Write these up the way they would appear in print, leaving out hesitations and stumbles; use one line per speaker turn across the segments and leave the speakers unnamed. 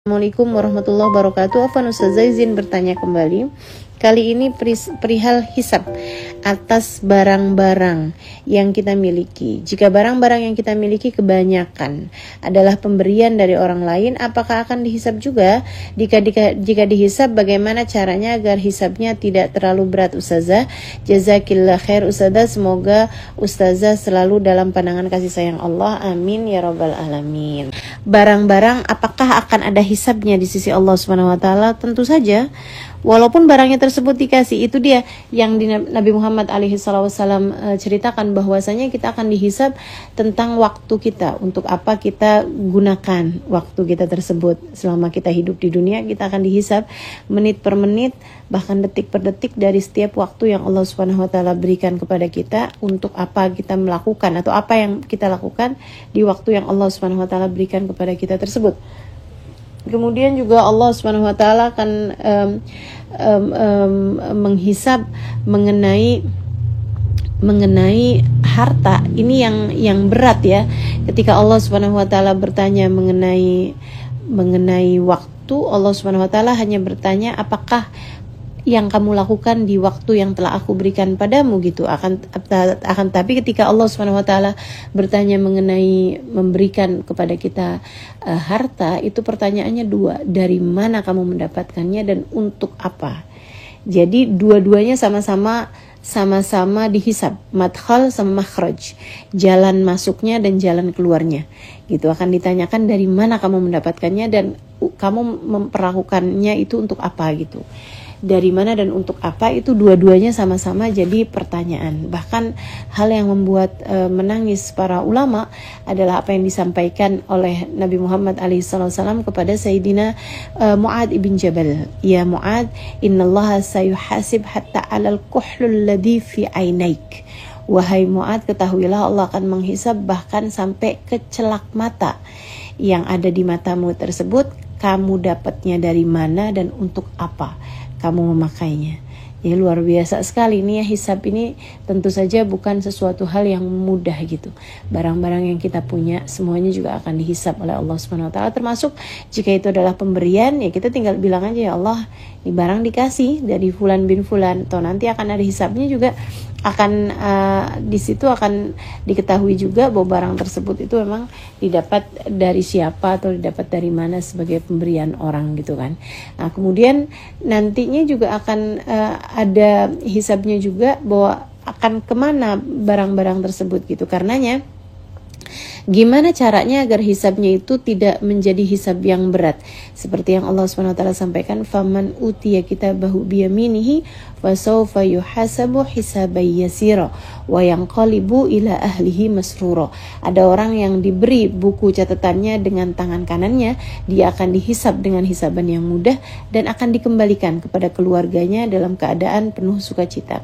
Assalamualaikum warahmatullahi wabarakatuh. Afwan Ustazah izin bertanya kembali. Kali ini perihal hisab atas barang-barang yang kita miliki. Jika barang-barang yang kita miliki kebanyakan adalah pemberian dari orang lain, apakah akan dihisab juga? Jika dihisab, bagaimana caranya agar hisabnya tidak terlalu berat, Ustazah? Jazakillah khair Ustazah. Semoga Ustazah selalu dalam pandangan kasih sayang Allah. Amin ya rabbal alamin. Barang-barang apakah akan ada hisabnya di sisi Allah Subhanahu wa taala? Tentu saja. Walaupun barangnya tersebut dikasih, itu dia yang Nabi Muhammad SAW ceritakan bahwasanya kita akan dihisab tentang waktu kita, untuk apa kita gunakan waktu kita tersebut. Selama kita hidup di dunia, kita akan dihisab menit per menit, bahkan detik per detik dari setiap waktu yang Allah Subhanahu wa taala berikan kepada kita, untuk apa kita melakukan atau apa yang kita lakukan di waktu yang Allah Subhanahu wa taala berikan kepada kita tersebut. Kemudian juga Allah Subhanahu wa taala akan menghisab mengenai harta. Ini yang berat ya. Ketika Allah Subhanahu wa taala bertanya mengenai waktu, Allah Subhanahu wa taala hanya bertanya, apakah yang kamu lakukan di waktu yang telah aku berikan padamu, gitu. Akan tapi ketika Allah Subhanahu wa taala bertanya mengenai memberikan kepada kita harta, itu pertanyaannya dua, dari mana kamu mendapatkannya dan untuk apa. Jadi dua-duanya sama-sama dihisab, madkhal sama makhraj, jalan masuknya dan jalan keluarnya, gitu. Akan ditanyakan dari mana kamu mendapatkannya dan kamu memperlakukannya itu untuk apa, gitu. Dari mana dan untuk apa, itu dua-duanya sama-sama jadi pertanyaan. Bahkan hal yang membuat menangis para ulama adalah apa yang disampaikan oleh Nabi Muhammad SAW kepada Sayyidina Mu'ad ibn Jabal. Ya Mu'ad, innallaha sayuhasib hatta alal kuhlul ladhi fi ainaik. Wahai Mu'ad, ketahuilah Allah akan menghisab bahkan sampai ke celak mata yang ada di matamu tersebut. Kamu dapatnya dari mana dan untuk apa kamu memakainya. Ya, luar biasa sekali ini ya. Hisab ini tentu saja bukan sesuatu hal yang mudah, gitu. Barang-barang yang kita punya semuanya juga akan dihisab oleh Allah Subhanahu wa taala, termasuk jika itu adalah pemberian, ya kita tinggal bilang aja, ya Allah, ini barang dikasih dari fulan bin fulan, atau nanti akan ada hisabnya juga. Akan di situ akan diketahui juga bahwa barang tersebut itu memang didapat dari siapa atau didapat dari mana sebagai pemberian orang, gitu kan. Nah, kemudian nantinya juga akan ada hisabnya juga, bahwa akan kemana barang-barang tersebut, gitu. Karenanya gimana caranya agar hisabnya itu tidak menjadi hisab yang berat? Seperti yang Allah SWT sampaikan, faman utiya kitabahu biyaminihi fasawfa yuhasabu hisaban yasira wa yanqalibu ila ahlihi masrura. Ada orang yang diberi buku catatannya dengan tangan kanannya, dia akan dihisab dengan hisaban yang mudah dan akan dikembalikan kepada keluarganya dalam keadaan penuh sukacita.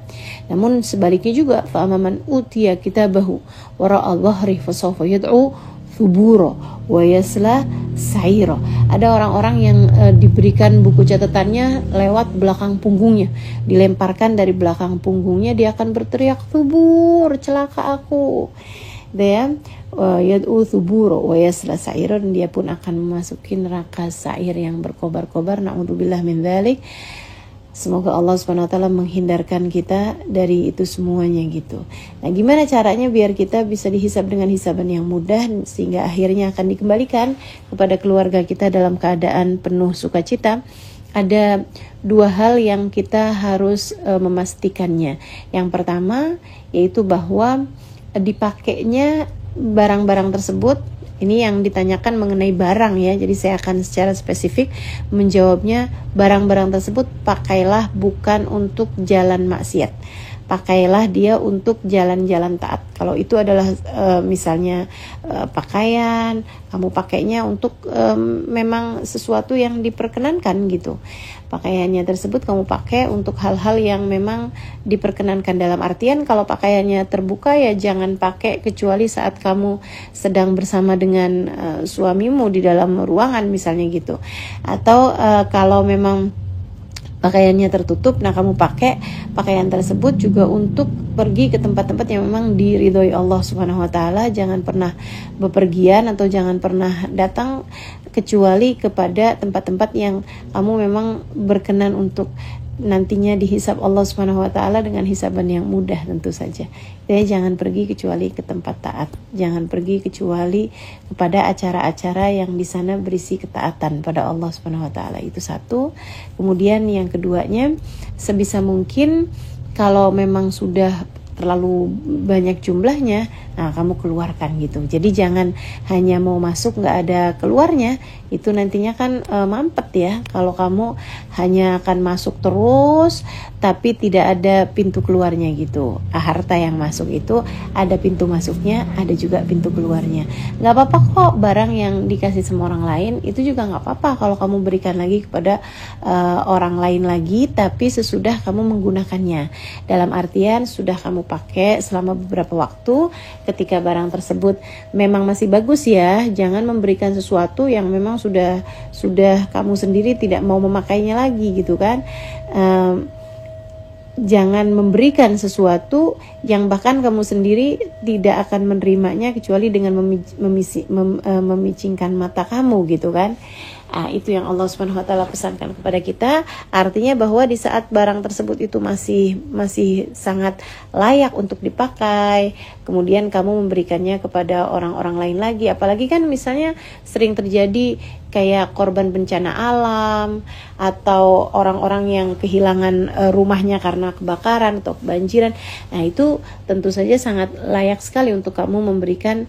Namun sebaliknya juga, fa amman utiya kitabahu wara'a dhahri fasawfa yad'u thubura wa yasla sa'ira. Ada orang-orang yang diberikan buku catatannya lewat belakang punggungnya, dilemparkan dari belakang punggungnya, dia akan berteriak, thubur, celaka aku. Dia yad'u thubura wa yasla sa'ira, dan dia pun akan memasuki neraka sa'ir yang berkobar-kobar. Na'udzubillah min dzalik. Semoga Allah Subhanahu wa taala menghindarkan kita dari itu semuanya, gitu. Nah, gimana caranya biar kita bisa dihisab dengan hisaban yang mudah sehingga akhirnya akan dikembalikan kepada keluarga kita dalam keadaan penuh sukacita? Ada dua hal yang kita harus memastikannya. Yang pertama yaitu bahwa dipakainya barang-barang tersebut. Ini yang ditanyakan mengenai barang ya. Jadi saya akan secara spesifik menjawabnya, barang-barang tersebut pakailah bukan untuk jalan maksiat. Pakailah dia untuk jalan-jalan taat. Kalau itu adalah misalnya pakaian, kamu pakainya untuk memang sesuatu yang diperkenankan, gitu. Pakaiannya tersebut kamu pakai untuk hal-hal yang memang diperkenankan. Dalam artian kalau pakaiannya terbuka, ya jangan pakai kecuali saat kamu sedang bersama dengan suamimu di dalam ruangan misalnya, gitu. Atau kalau memang pakaiannya tertutup. Nah, kamu pakai pakaian tersebut juga untuk pergi ke tempat-tempat yang memang diridhoi Allah Subhanahu wa taala. Jangan pernah bepergian atau jangan pernah datang kecuali kepada tempat-tempat yang kamu memang berkenan untuk nantinya dihisab Allah Subhanahu wa taala dengan hisaban yang mudah tentu saja. Jadi jangan pergi kecuali ke tempat taat. Jangan pergi kecuali kepada acara-acara yang di sana berisi ketaatan pada Allah Subhanahu wa taala. Itu satu. Kemudian yang keduanya, sebisa mungkin kalau memang sudah terlalu banyak jumlahnya, nah kamu keluarkan gitu. Jadi jangan hanya mau masuk nggak ada keluarnya, itu nantinya kan mampet ya. Kalau kamu hanya akan masuk terus tapi tidak ada pintu keluarnya gitu. Harta yang masuk itu ada pintu masuknya, ada juga pintu keluarnya. Nggak apa-apa kok barang yang dikasih sama orang lain itu juga nggak apa-apa kalau kamu berikan lagi kepada orang lain lagi, tapi sesudah kamu menggunakannya. Dalam artian sudah kamu pakai selama beberapa waktu. Ketika barang tersebut memang masih bagus ya, jangan memberikan sesuatu yang memang sudah kamu sendiri tidak mau memakainya lagi gitu kan. Jangan memberikan sesuatu yang bahkan kamu sendiri tidak akan menerimanya kecuali dengan memicingkan mata kamu gitu kan. Itu yang Allah Subhanahu wa taala pesankan kepada kita. Artinya bahwa di saat barang tersebut itu masih sangat layak untuk dipakai, kemudian kamu memberikannya kepada orang-orang lain lagi. Apalagi kan misalnya sering terjadi kayak korban bencana alam atau orang-orang yang kehilangan rumahnya karena kebakaran atau kebanjiran. Nah, itu tentu saja sangat layak sekali untuk kamu memberikan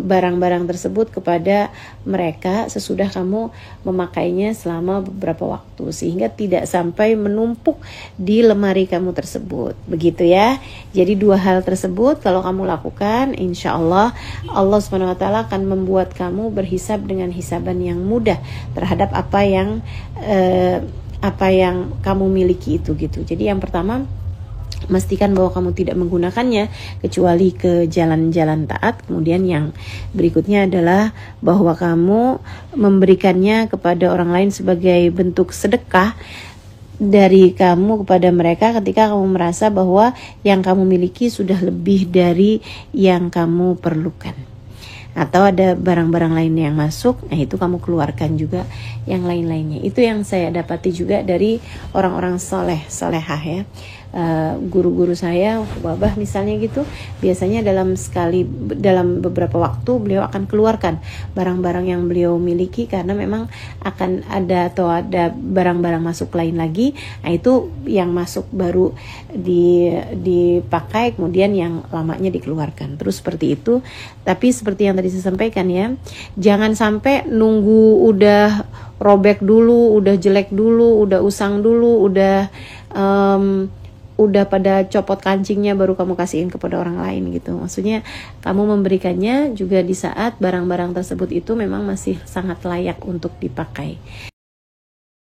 barang-barang tersebut kepada mereka sesudah kamu memakainya selama beberapa waktu, sehingga tidak sampai menumpuk di lemari kamu tersebut. Begitu ya. Jadi dua hal tersebut kalau kamu lakukan, insya Allah Allah Subhanahu wa taala akan membuat kamu berhisab dengan hisaban yang mudah terhadap apa yang kamu miliki itu gitu. Jadi yang pertama, pastikan bahwa kamu tidak menggunakannya kecuali ke jalan-jalan taat. Kemudian yang berikutnya adalah bahwa kamu memberikannya kepada orang lain sebagai bentuk sedekah dari kamu kepada mereka ketika kamu merasa bahwa yang kamu miliki sudah lebih dari yang kamu perlukan. Atau ada barang-barang lain yang masuk, nah itu kamu keluarkan juga yang lain-lainnya. Itu yang saya dapati juga dari orang-orang solehah ya. Guru-guru saya, wabah misalnya gitu, biasanya dalam beberapa waktu beliau akan keluarkan barang-barang yang beliau miliki karena memang akan ada barang-barang masuk lain lagi. Nah itu yang masuk baru dipakai, kemudian yang lamanya dikeluarkan. Terus seperti itu. Tapi seperti yang tadi saya sampaikan ya, jangan sampai nunggu udah robek dulu, udah jelek dulu, udah usang dulu, udah pada copot kancingnya baru kamu kasihin kepada orang lain gitu. Maksudnya kamu memberikannya juga di saat barang-barang tersebut itu memang masih sangat layak untuk dipakai.